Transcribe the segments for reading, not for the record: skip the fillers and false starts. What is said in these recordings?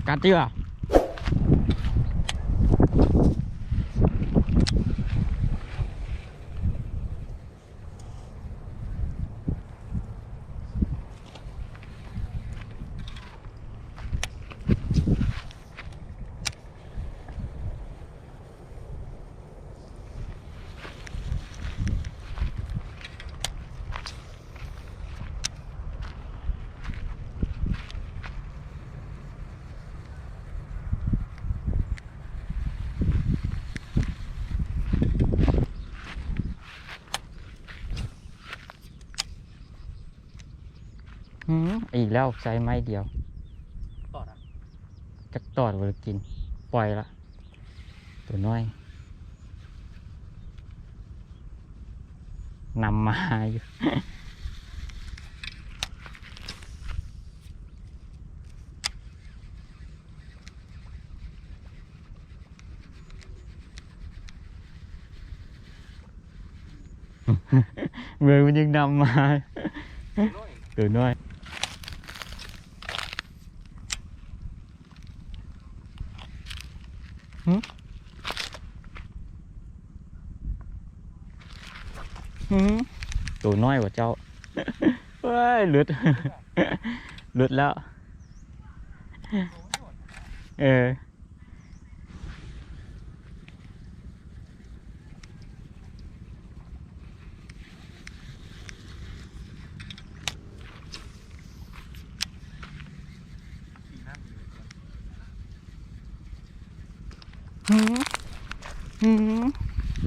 กัดเจืออีกแล้วใช้ไม้เดียวตอดอ่ะจะตอดไว้กินปล่อยละตัวน้อยนำมาอยู่ เมือมันยังนำมาตัวน้อยตัวน้อยกว่าเจ้าเฮ้ยหลุด หลุดแล้วเออ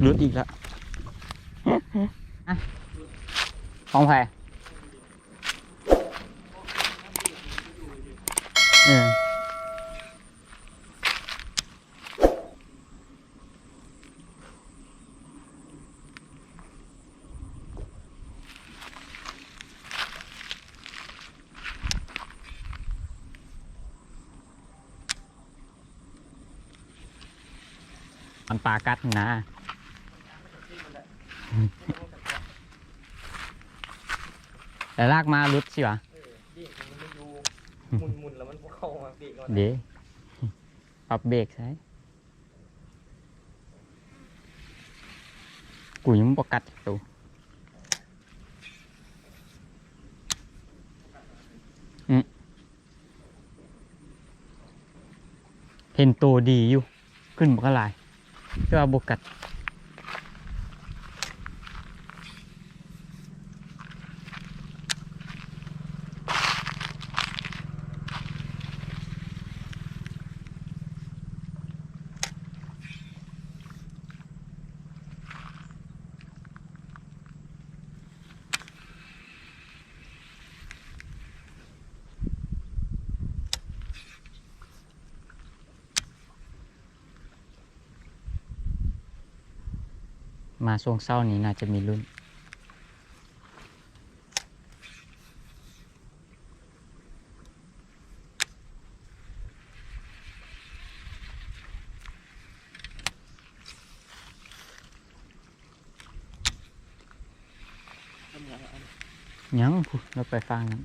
หลุดอีกแล้วของแพรมันปลากัดนะแต่ลากมาลุดสิวะดิมันไม่อยู่มุนแล้วมันเข้ามาปีกก่อนเดี๋ยวปรับเบรกใช่กูยังไม่ประกัดตัวเห็นตัวดีอยู่ขึ้นบกอะไรเพื่อบกัดมาช่วงเศร้านี้น่าจะมีรุ่นยังพูดเราไปฟังนั้น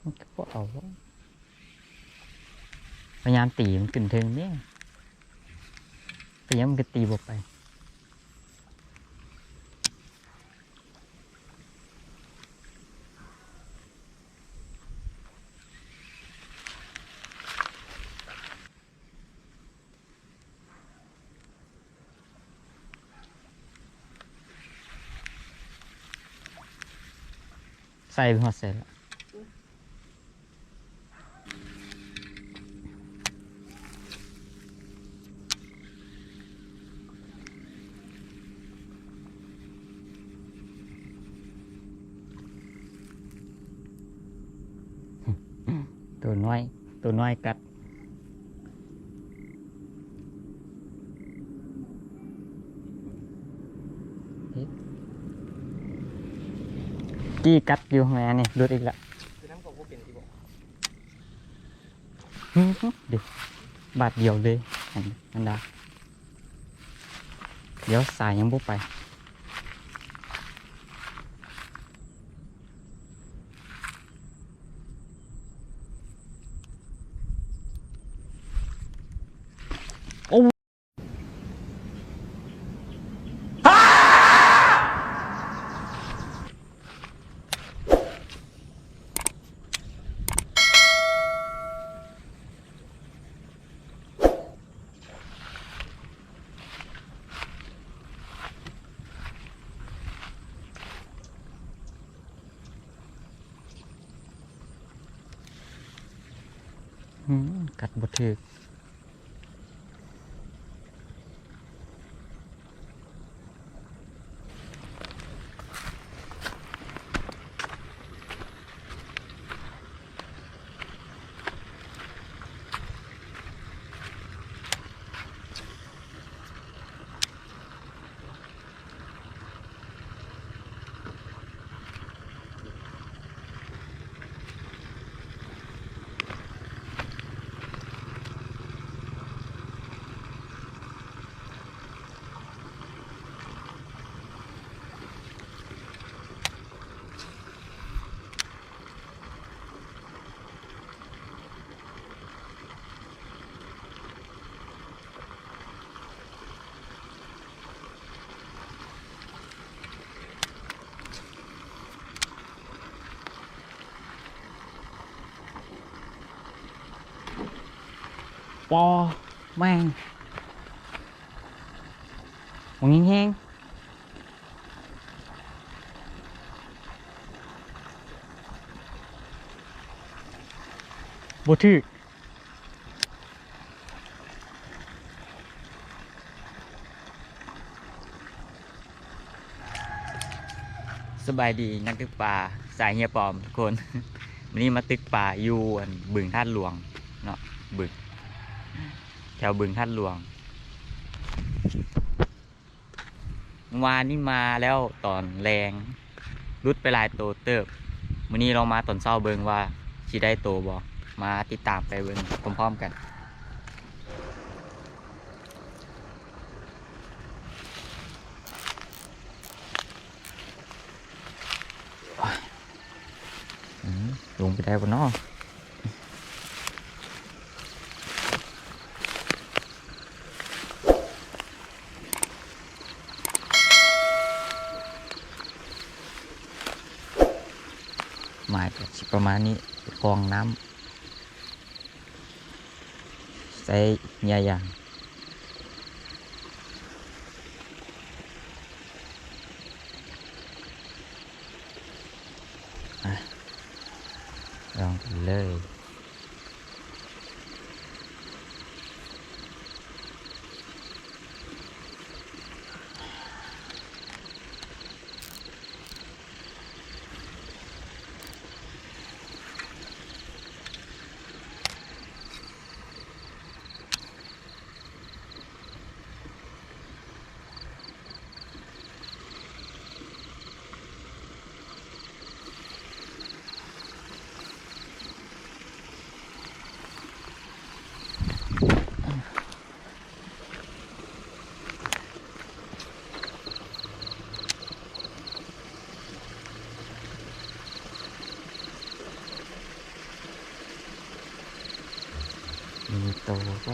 มันก็เอาพยายามตีมันขึ้นเทิงเนี่ยพยายามมันก็ตีบกไปใส่ไปหมดเสร็จแล้วตัวน้อยกัดกี้กัดอยู่แม่นี่หลุดอีกแล้วคือน้ำกบก็เป็นที่บอกเดี๋ยวบาดเดียวเลยอันดาเดี๋ยวสายยังบุกไป กัดบ่ถึกปอแม่งมึงแห้งๆบ่ถึกสบายดีนักตึกป่าสายเฮียปอมทุกคน วันนี้มาตึกป่าอยู่บึงธาตุหลวงเนาะบึงแถวบึงธาตุหลวงวานนี่มาแล้วตอนแรงรุดไปหลายโตเติบวันนี้เรามาตอนเช้าเบิงว่าสิได้โตบ่มาติดตามไปเบิงพร้อมๆกันลงไปได้บ่เนาะหมายก็สิประมาณนี้กองน้ำใส่ยาอย่างลองกันเลยมีโตก็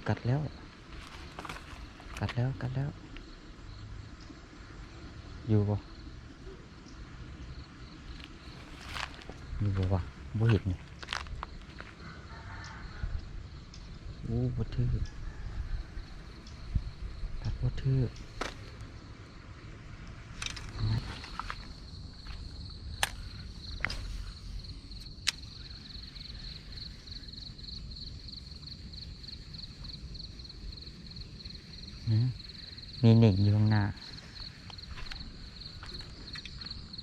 กัดแล้วกัดแล้วกัดแล้วอยู่บ่อยู่บ่วะบ่เห็นนี่โอ้บ่ถือกัดบ่ถือมีหนึ่งอยู่ข้างหน้า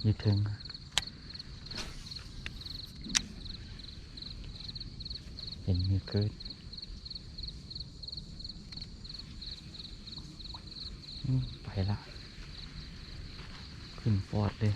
อยู่ถึง เกิดไปละขึ้นปอดเลย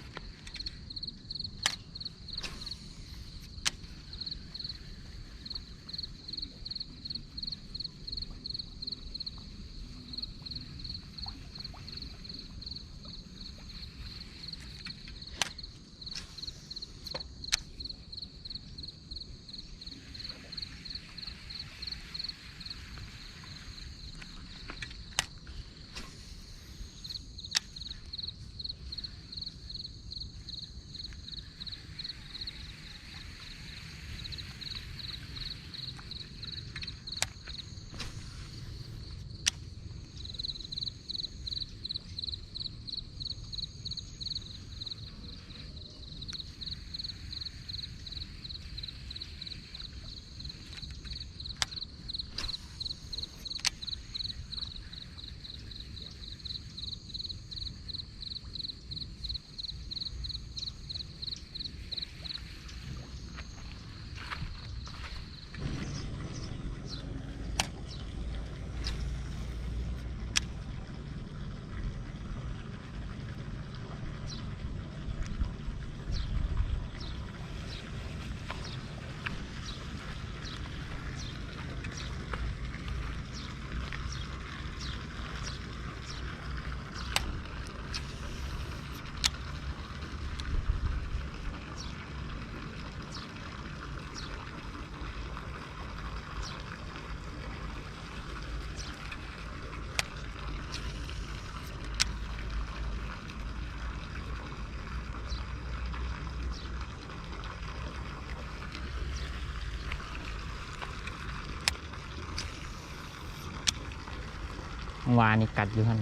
วานี่กัดอยู่หั่น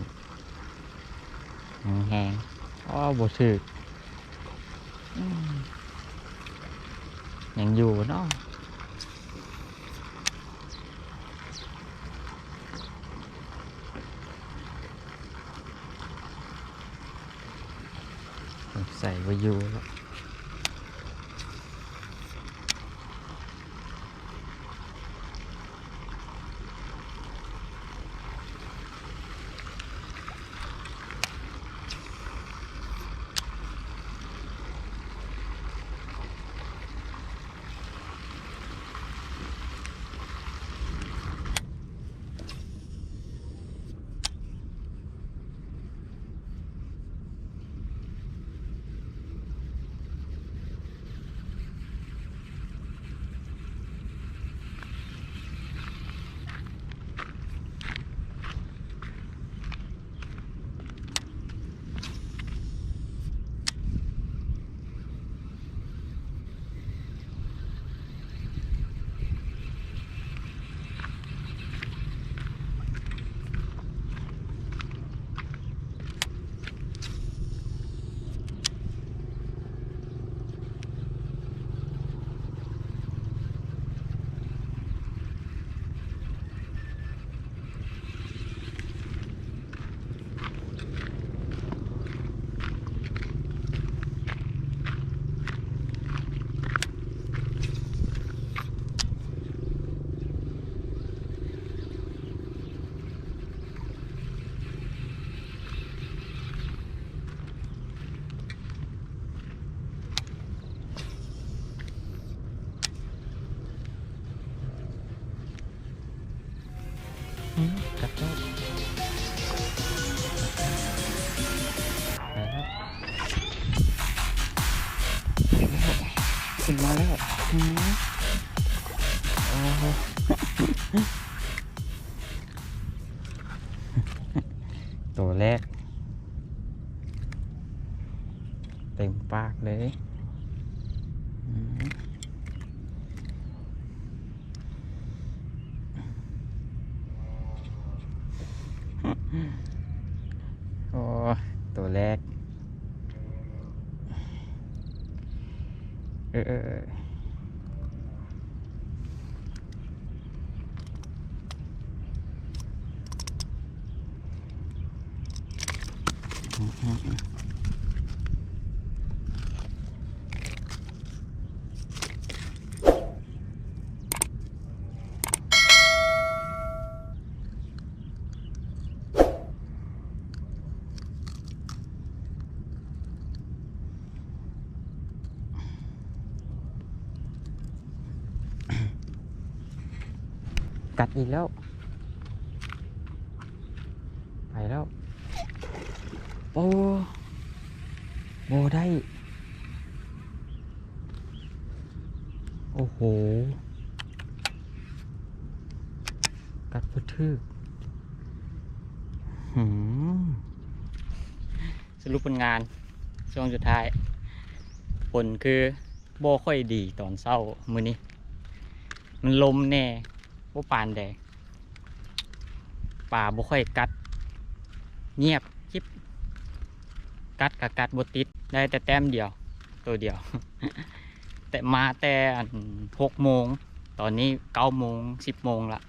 แหงอ๋อบ่ถึกยังอยู่เนาะใส่ไว้อยู่แล้วกัดแล้วขึ้นมาแล้วโอ้โหตัวแรกเต็มปากเลยโอ้ตัวแรก กัดอีกแล้วไปแล้วโอ้โบได้โอ้โหกัดพุทึกสรุปผลงานช่วงสุดท้ายผลคือโบค่อยดีตอนเศร้ามื้อนี้มันลมแน่โบปานแดงป่าบ่ค่อยกัดเงียบคลิปกัดกับกัดบติดได้แต่แต้มเดียวตัวเดียว แต่มาแต่6 โมงตอนนี้9 โมง10 โมงละ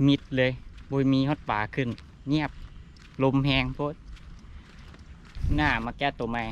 มิดเลยบุยมีฮอดป่าขึ้นเงียบลมแหงโพดหน้ามาแก้ตัวใหม่